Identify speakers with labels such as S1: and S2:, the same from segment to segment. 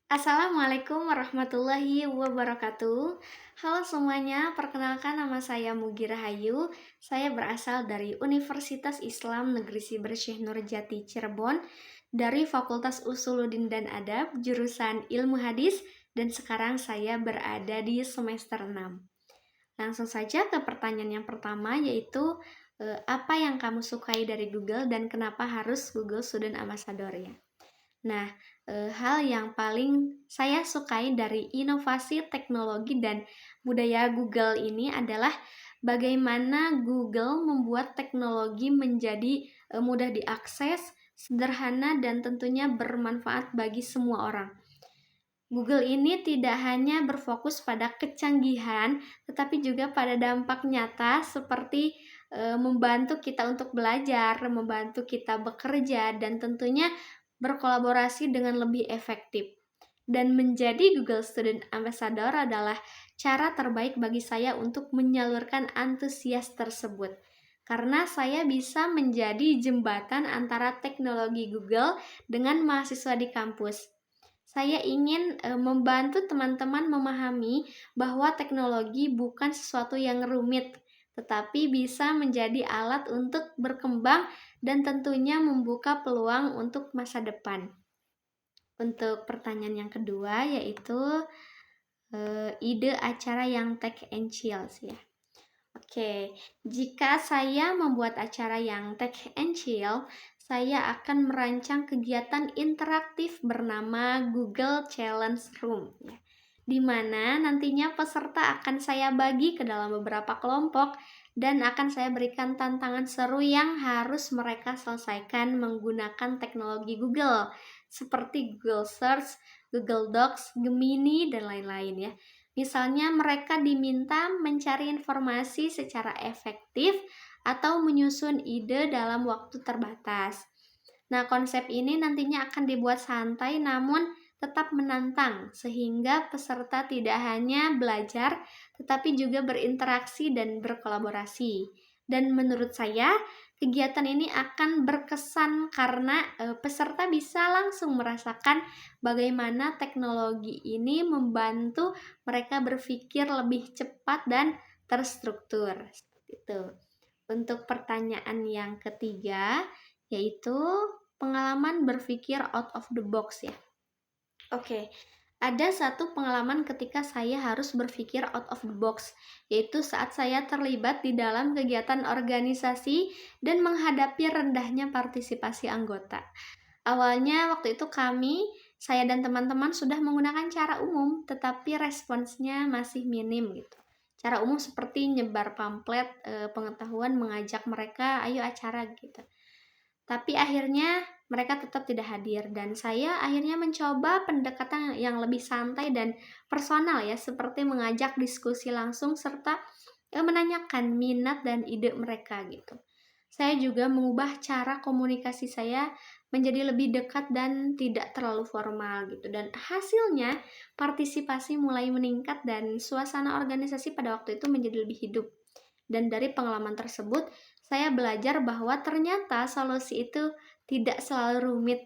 S1: Assalamualaikum warahmatullahi wabarakatuh. Halo semuanya, perkenalkan nama saya Mugi Rahayu. Saya berasal dari Universitas Islam Negeri Siber Syekh Nurjati Cirebon dari Fakultas Usuluddin dan Adab, jurusan Ilmu Hadis, dan sekarang saya berada di semester 6. Langsung saja ke pertanyaan yang pertama, yaitu apa yang kamu sukai dari Google dan kenapa harus Google Student Ambassador ya? Nah, hal yang paling saya sukai dari inovasi teknologi dan budaya Google ini adalah bagaimana Google membuat teknologi menjadi mudah diakses, sederhana, dan tentunya bermanfaat bagi semua orang. Google ini tidak hanya berfokus pada kecanggihan, tetapi juga pada dampak nyata seperti membantu kita untuk belajar, membantu kita bekerja, dan tentunya berkolaborasi dengan lebih efektif. Dan menjadi Google Student Ambassador adalah cara terbaik bagi saya untuk menyalurkan antusias tersebut. Karena saya bisa menjadi jembatan antara teknologi Google dengan mahasiswa di kampus. Saya ingin membantu teman-teman memahami bahwa teknologi bukan sesuatu yang rumit, tetapi bisa menjadi alat untuk berkembang dan tentunya membuka peluang untuk masa depan. Untuk pertanyaan yang kedua yaitu ide acara yang tech and chill ya. Oke, jika saya membuat acara yang tech and chill, saya akan merancang kegiatan interaktif bernama Google Challenge Room, ya, di mana nantinya peserta akan saya bagi ke dalam beberapa kelompok dan akan saya berikan tantangan seru yang harus mereka selesaikan menggunakan teknologi Google, seperti Google Search, Google Docs, Gemini, dan lain-lain ya. Misalnya mereka diminta mencari informasi secara efektif atau menyusun ide dalam waktu terbatas. Nah, konsep ini nantinya akan dibuat santai namun tetap menantang sehingga peserta tidak hanya belajar tetapi juga berinteraksi dan berkolaborasi. Dan menurut saya, kegiatan ini akan berkesan karena peserta bisa langsung merasakan bagaimana teknologi ini membantu mereka berpikir lebih cepat dan terstruktur. Seperti itu. Untuk pertanyaan yang ketiga, yaitu pengalaman berpikir out of the box ya. Oke, ada satu pengalaman ketika saya harus berpikir out of the box, yaitu saat saya terlibat di dalam kegiatan organisasi dan menghadapi rendahnya partisipasi anggota. Awalnya waktu itu saya dan teman-teman sudah menggunakan cara umum, tetapi responsnya masih minim gitu. Cara umum seperti nyebar pamflet pengetahuan, mengajak mereka, ayo acara gitu. Tapi akhirnya mereka tetap tidak hadir dan saya akhirnya mencoba pendekatan yang lebih santai dan personal ya, seperti mengajak diskusi langsung serta menanyakan minat dan ide mereka gitu. Saya juga mengubah cara komunikasi saya menjadi lebih dekat dan tidak terlalu formal gitu. Dan hasilnya partisipasi mulai meningkat dan suasana organisasi pada waktu itu menjadi lebih hidup. Dan dari pengalaman tersebut, saya belajar bahwa ternyata solusi itu tidak selalu rumit,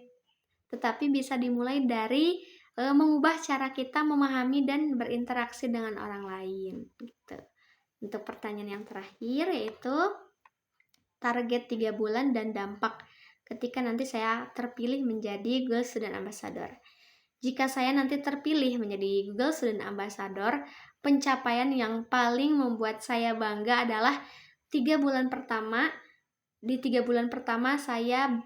S1: tetapi bisa dimulai dari mengubah cara kita memahami dan berinteraksi dengan orang lain gitu. Untuk pertanyaan yang terakhir yaitu target 3 bulan dan dampak ketika nanti saya terpilih menjadi Google Student Ambassador. Jika saya nanti terpilih menjadi Google Student Ambassador, pencapaian yang paling membuat saya bangga adalah 3 bulan pertama. Di 3 bulan pertama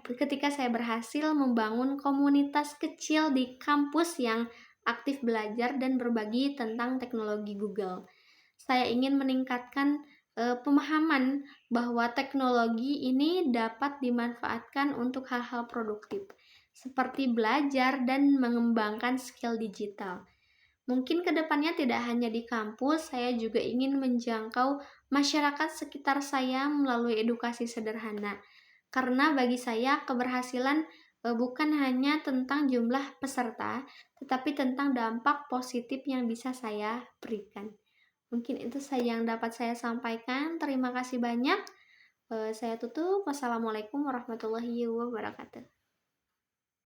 S1: ketika saya berhasil membangun komunitas kecil di kampus yang aktif belajar dan berbagi tentang teknologi Google. Saya ingin meningkatkan pemahaman bahwa teknologi ini dapat dimanfaatkan untuk hal-hal produktif, seperti belajar dan mengembangkan skill digital. Mungkin kedepannya tidak hanya di kampus, saya juga ingin menjangkau masyarakat sekitar saya melalui edukasi sederhana. Karena bagi saya keberhasilan bukan hanya tentang jumlah peserta, tetapi tentang dampak positif yang bisa saya berikan. Mungkin itu saja yang dapat saya sampaikan. Terima kasih banyak. Saya tutup. Wassalamualaikum warahmatullahi wabarakatuh.